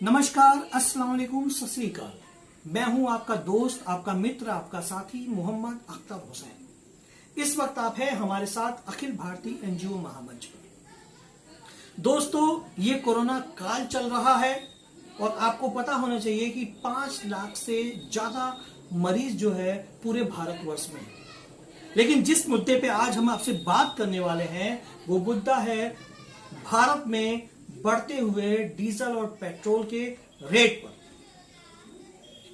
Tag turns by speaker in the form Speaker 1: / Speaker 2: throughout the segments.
Speaker 1: नमस्कार, अस्सलाम वालेकुम, सत श्री अकाल। मैं हूं आपका दोस्त, आपका मित्र, आपका साथी मोहम्मद अख्तर हुसैन। इस वक्त आप हैं हमारे साथ अखिल भारतीय एनजीओ महामंच पर। दोस्तों, ये कोरोना काल चल रहा है और आपको पता होना चाहिए कि 5 लाख से ज्यादा मरीज जो है पूरे भारतवर्ष में है। लेकिन जिस मुद्दे पे आज हम आपसे बात करने वाले हैं वो मुद्दा है भारत में बढ़ते हुए डीजल और पेट्रोल के रेट पर।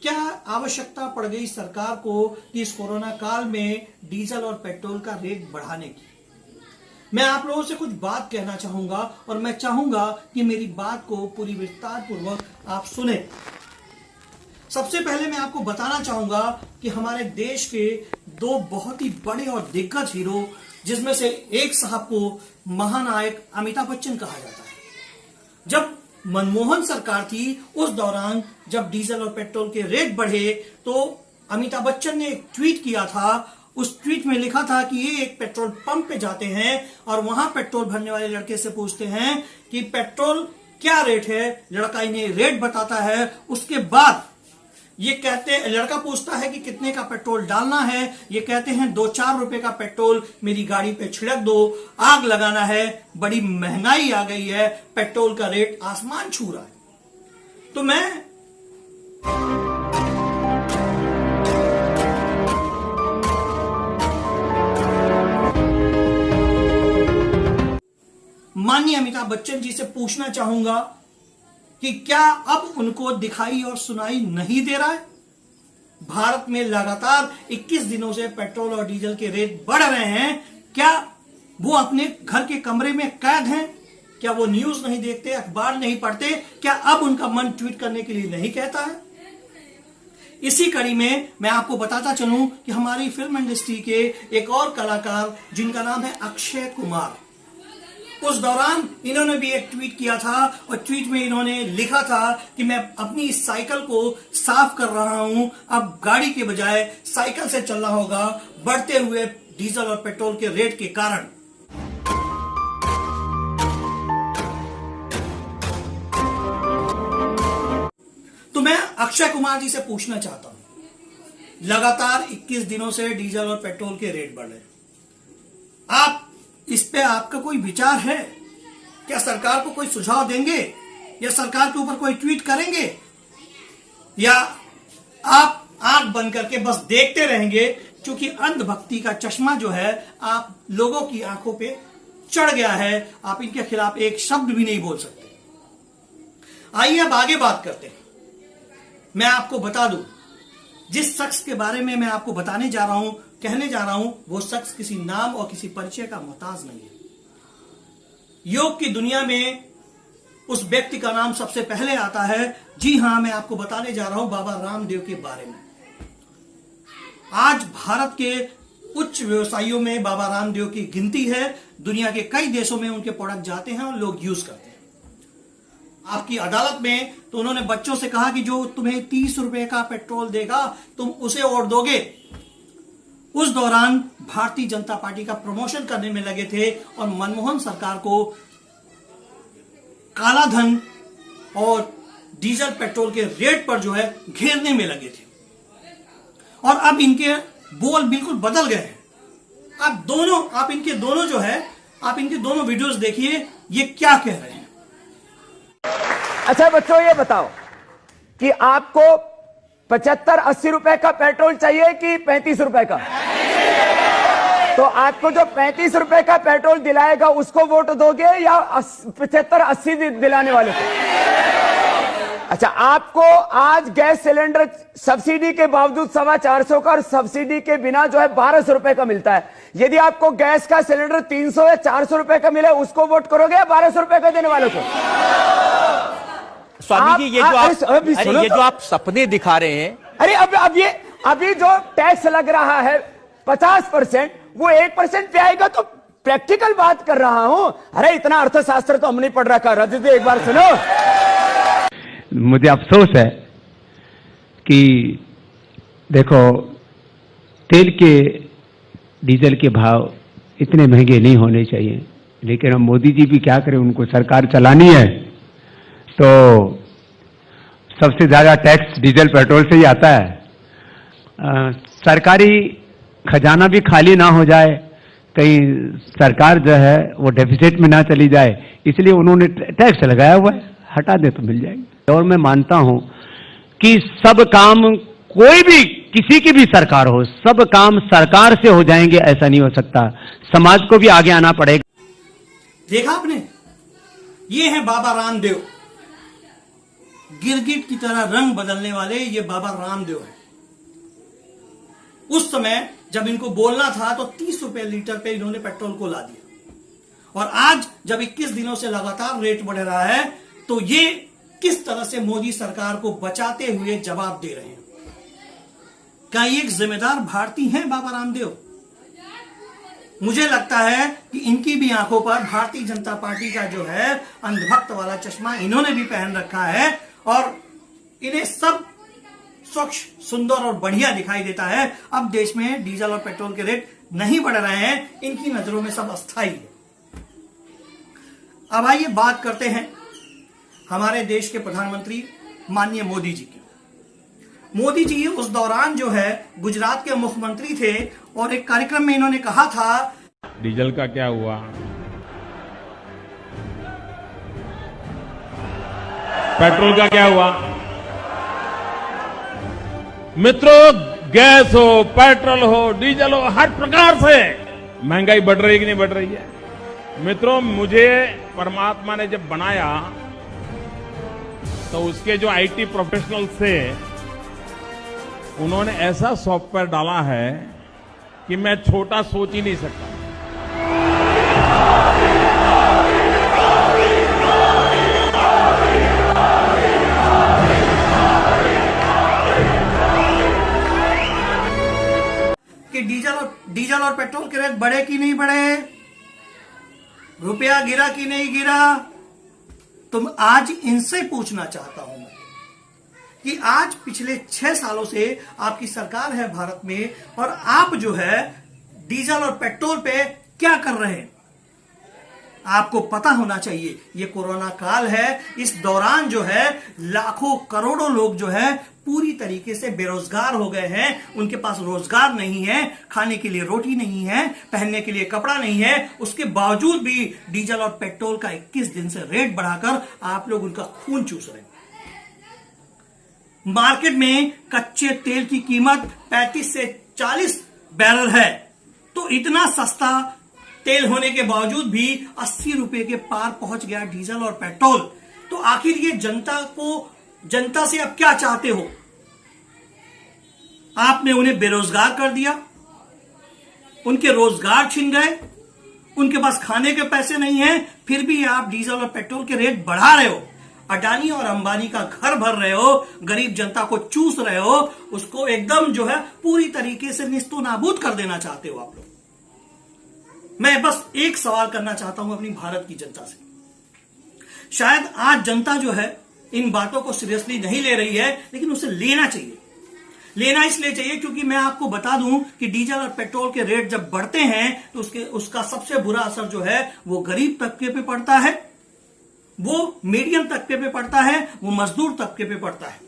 Speaker 1: क्या आवश्यकता पड़ गई सरकार को कि इस कोरोना काल में डीजल और पेट्रोल का रेट बढ़ाने की? मैं आप लोगों से कुछ बात कहना चाहूंगा और मैं चाहूंगा कि मेरी बात को पूरी विस्तार पूर्वक आप सुने। सबसे पहले मैं आपको बताना चाहूंगा कि हमारे देश के 2 बहुत ही बड़े और दिग्गज हीरो, जिसमें से एक साहब को महानायक अमिताभ बच्चन कहा जाता है। जब मनमोहन सरकार थी उस दौरान जब डीजल और पेट्रोल के रेट बढ़े तो अमिताभ बच्चन ने एक ट्वीट किया था। उस ट्वीट में लिखा था कि ये एक पेट्रोल पंप पे जाते हैं और वहां पेट्रोल भरने वाले लड़के से पूछते हैं कि पेट्रोल क्या रेट है। लड़का इन्हें रेट बताता है। उसके बाद ये कहते, लड़का पूछता है कि कितने का पेट्रोल डालना है। ये कहते हैं 2-4 रुपए का पेट्रोल मेरी गाड़ी पे छिड़क दो, आग लगाना है। बड़ी महंगाई आ गई है, पेट्रोल का रेट आसमान छू रहा है। तो मैं माननीय अमिताभ बच्चन जी से पूछना चाहूंगा कि क्या अब उनको दिखाई और सुनाई नहीं दे रहा है? भारत में लगातार 21 दिनों से पेट्रोल और डीजल के रेट बढ़ रहे हैं। क्या वो अपने घर के कमरे में कैद हैं? क्या वो न्यूज नहीं देखते, अखबार नहीं पढ़ते? क्या अब उनका मन ट्वीट करने के लिए नहीं कहता है? इसी कड़ी में मैं आपको बताता चलूं कि हमारी फिल्म इंडस्ट्री के एक और कलाकार जिनका नाम है अक्षय कुमार, उस दौरान इन्होंने भी एक ट्वीट किया था और ट्वीट में इन्होंने लिखा था कि मैं अपनी साइकिल को साफ कर रहा हूं, अब गाड़ी के बजाय साइकिल से चलना होगा बढ़ते हुए डीजल और पेट्रोल के रेट के कारण। तो मैं अक्षय कुमार जी से पूछना चाहता हूं, लगातार 21 दिनों से डीजल और पेट्रोल के रेट बढ़ रहे हैं। आप इस पे आपका कोई विचार है? क्या सरकार को कोई सुझाव देंगे या सरकार के ऊपर कोई ट्वीट करेंगे, या आप आंख बंद करके बस देखते रहेंगे? क्योंकि अंधभक्ति का चश्मा जो है आप लोगों की आंखों पे चढ़ गया है। आप इनके खिलाफ एक शब्द भी नहीं बोल सकते। आइए अब आगे बात करते हैं। मैं आपको बता दूं, जिस शख्स के बारे में मैं आपको बताने जा रहा हूं, कहने जा रहा हूं, वो शख्स किसी नाम और किसी परिचय का मोहताज नहीं है। योग की दुनिया में उस व्यक्ति का नाम सबसे पहले आता है। जी हां, मैं आपको बताने जा रहा हूं बाबा रामदेव के बारे में। आज भारत के उच्च व्यवसायियों में बाबा रामदेव की गिनती है। दुनिया के कई देशों में उनके प्रोडक्ट जाते हैं और लोग यूज करते हैं। आपकी अदालत में तो उन्होंने बच्चों से कहा कि जो तुम्हें 30 रुपए का पेट्रोल देगा तुम उसे वोट दोगे। उस दौरान भारतीय जनता पार्टी का प्रमोशन करने में लगे थे और मनमोहन सरकार को काला धन और डीजल पेट्रोल के रेट पर जो है घेरने में लगे थे। और अब इनके बोल बिल्कुल बदल गए हैं। आप इनके दोनों वीडियोस देखिए, ये क्या कह रहे हैं।
Speaker 2: अच्छा बच्चों, ये बताओ कि आपको 75-80 रुपए का पेट्रोल चाहिए कि 35 रुपए का? तो आपको जो 35 रुपए का पेट्रोल दिलाएगा उसको वोट दोगे या 75-80 दिलाने वाले को? अच्छा, आपको आज गैस सिलेंडर सब्सिडी के बावजूद 425 का और सब्सिडी के बिना जो है 1200 रुपए का मिलता है। यदि आपको गैस का सिलेंडर 300 या 400 रुपए का मिले उसको वोट करोगे या 1200 रुपए का देने वालों को?
Speaker 3: स्वामी जी, ये जो आप सपने दिखा रहे हैं,
Speaker 2: अरे अभी जो टैक्स लग रहा है 50%, वो 1% पे आएगा। तो प्रैक्टिकल बात कर रहा हूं। अरे इतना अर्थशास्त्र तो हम नहीं पढ़ रखा। रजत, एक बार सुनो।
Speaker 4: मुझे अफसोस है कि देखो, तेल के डीजल के भाव इतने महंगे नहीं होने चाहिए, लेकिन हम मोदी जी भी क्या करें, उनको सरकार चलानी है। तो सबसे ज्यादा टैक्स डीजल पेट्रोल से ही आता है। सरकारी खजाना भी खाली ना हो जाए, कहीं सरकार जो है वो डेफिसिट में ना चली जाए, इसलिए उन्होंने टैक्स लगाया हुआ है, हटा दे तो मिल जाएगी। और मैं मानता हूं कि सब काम, कोई भी किसी की भी सरकार हो, सब काम सरकार से हो जाएंगे ऐसा नहीं हो सकता, समाज को भी आगे आना पड़ेगा।
Speaker 1: देखा आपने, ये है बाबा रामदेव, गिरगिट की तरह रंग बदलने वाले ये बाबा रामदेव है। उस समय जब इनको बोलना था तो 30 रुपए लीटर पे इन्होंने पेट्रोल को ला दिया, और आज जब 21 दिनों से लगातार रेट बढ़ रहा है तो ये किस तरह से मोदी सरकार को बचाते हुए जवाब दे रहे हैं। क्या ये एक जिम्मेदार भारतीय हैं बाबा रामदेव? मुझे लगता है कि इनकी भी आंखों पर भारतीय जनता पार्टी का जो है अंधभक्त वाला चश्मा इन्होंने भी पहन रखा है, और इन्हें सब स्वच्छ, सुंदर और बढ़िया दिखाई देता है। अब देश में डीजल और पेट्रोल के रेट नहीं बढ़ रहे हैं, इनकी नजरों में सब अस्थायी है। अब आइए बात करते हैं हमारे देश के प्रधानमंत्री माननीय मोदी जी की। मोदी जी उस दौरान जो है गुजरात के मुख्यमंत्री थे, और एक कार्यक्रम में इन्होंने कहा था,
Speaker 5: डीजल का क्या हुआ, पेट्रोल का क्या हुआ। मित्रों, गैस हो, पेट्रोल हो, डीजल हो, हर प्रकार से महंगाई बढ़ रही है कि नहीं बढ़ रही है। मित्रों, मुझे परमात्मा ने जब बनाया तो उसके जो आईटी प्रोफेशनल थे उन्होंने ऐसा सॉफ्टवेयर डाला है कि मैं छोटा सोच ही नहीं सकता।
Speaker 1: कि डीजल और पेट्रोल के रेट बढ़े कि नहीं बढ़े, रुपया गिरा कि नहीं गिरा। तो आज इनसे पूछना चाहता हूं मैं कि आज पिछले 6 सालों से आपकी सरकार है भारत में, और आप जो है डीजल और पेट्रोल पे क्या कर रहे हैं। आपको पता होना चाहिए ये कोरोना काल है, इस दौरान जो है लाखों करोड़ों लोग जो है पूरी तरीके से बेरोजगार हो गए हैं। उनके पास रोजगार नहीं है, खाने के लिए रोटी नहीं है, पहनने के लिए कपड़ा नहीं है। उसके बावजूद भी डीजल और पेट्रोल का 21 दिन से रेट बढ़ाकर आप लोग उनका खून चूस रहे हैं। मार्केट में कच्चे तेल की कीमत 35 से 40 बैरल है, तो इतना सस्ता तेल होने के बावजूद भी 80 रुपए के पार पहुंच गया डीजल और पेट्रोल। तो आखिर ये जनता से अब क्या चाहते हो? आपने उन्हें बेरोजगार कर दिया, उनके रोजगार छिन गए, उनके पास खाने के पैसे नहीं है, फिर भी आप डीजल और पेट्रोल के रेट बढ़ा रहे हो। अडानी और अंबानी का घर भर रहे हो, गरीब जनता को चूस रहे हो, उसको एकदम जो है पूरी तरीके से निस्तो नाबूद कर देना चाहते हो आप लोग। मैं बस एक सवाल करना चाहता हूं अपनी भारत की जनता से। शायद आज जनता जो है इन बातों को सीरियसली नहीं ले रही है, लेकिन उसे लेना चाहिए। लेना इसलिए चाहिए क्योंकि मैं आपको बता दूं कि डीजल और पेट्रोल के रेट जब बढ़ते हैं तो उसका सबसे बुरा असर जो है वो गरीब तबके पे पड़ता है, वो मीडियम तबके पे पड़ता है, वो मजदूर तबके पे पड़ता है।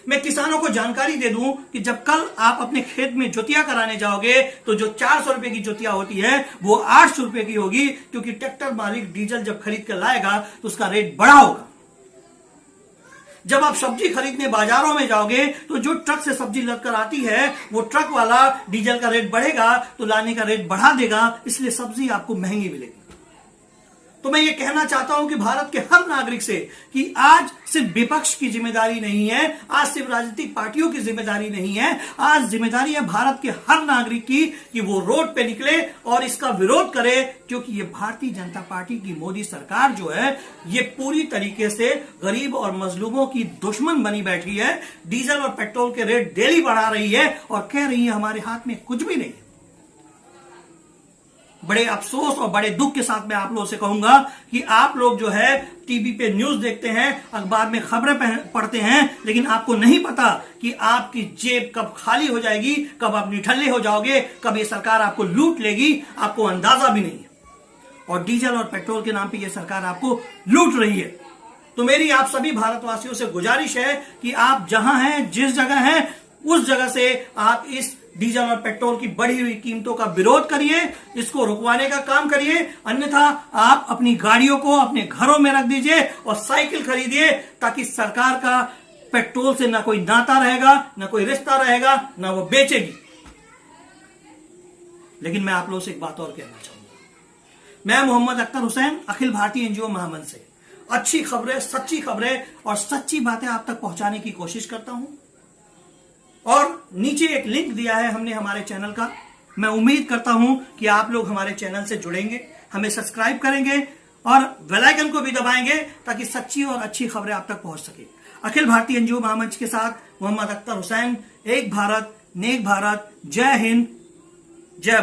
Speaker 1: मैं किसानों को जानकारी दे दूं कि जब कल आप अपने खेत में जोतिया कराने जाओगे तो जो 400 रुपए की जोतिया होती है वो 800 रुपए की होगी, क्योंकि ट्रैक्टर मालिक डीजल जब खरीद कर लाएगा तो उसका रेट बढ़ा होगा। जब आप सब्जी खरीदने बाजारों में जाओगे तो जो ट्रक से सब्जी लदकर आती है वो ट्रक वाला डीजल का रेट बढ़ेगा तो लाने का रेट बढ़ा देगा, इसलिए सब्जी आपको महंगी मिलेगी। तो मैं ये कहना चाहता हूं कि भारत के हर नागरिक से कि आज सिर्फ विपक्ष की जिम्मेदारी नहीं है, आज सिर्फ राजनीतिक पार्टियों की जिम्मेदारी नहीं है, आज जिम्मेदारी है भारत के हर नागरिक की कि वो रोड पे निकले और इसका विरोध करे, क्योंकि ये भारतीय जनता पार्टी की मोदी सरकार जो है ये पूरी तरीके से गरीब और मजलूमों की दुश्मन बनी बैठी है। डीजल और पेट्रोल के रेट डेली बढ़ा रही है और कह रही है हमारे हाथ में कुछ भी नहीं है। बड़े अफसोस और बड़े दुख के साथ मैं आप लोगों से कहूंगा कि आप लोग जो है टीवी पे न्यूज देखते हैं, अखबार में खबरें पढ़ते हैं, लेकिन आपको नहीं पता कि आपकी जेब कब खाली हो जाएगी, कब आप निठल्ले हो जाओगे, कब ये सरकार आपको लूट लेगी, आपको अंदाजा भी नहीं है। और डीजल और पेट्रोल के नाम पे ये सरकार आपको लूट रही है। तो मेरी आप सभी भारतवासियों से गुजारिश है कि आप जहां हैं, जिस जगह हैं, उस जगह से आप इस डीजल और पेट्रोल की बढ़ी हुई कीमतों का विरोध करिए, इसको रुकवाने का काम करिए। अन्यथा आप अपनी गाड़ियों को अपने घरों में रख दीजिए और साइकिल खरीदिए, ताकि सरकार का पेट्रोल से ना कोई नाता रहेगा, ना कोई रिश्ता रहेगा, ना वो बेचेगी। लेकिन मैं आप लोगों से एक बात और कहना चाहूंगा। मैं मोहम्मद अख्तर हुसैन, अखिल भारतीय एनजीओ महामंच से अच्छी खबरें, सच्ची खबरें और सच्ची बातें आप तक पहुंचाने की कोशिश करता हूं। और नीचे एक लिंक दिया है हमने हमारे चैनल का। मैं उम्मीद करता हूं कि आप लोग हमारे चैनल से जुड़ेंगे, हमें सब्सक्राइब करेंगे और बेल आइकन को भी दबाएंगे, ताकि सच्ची और अच्छी खबरें आप तक पहुंच सके। अखिल भारतीय एनजीओ महामंच के साथ मोहम्मद अख्तर हुसैन। एक भारत, नेक भारत। जय हिंद, जय भारत।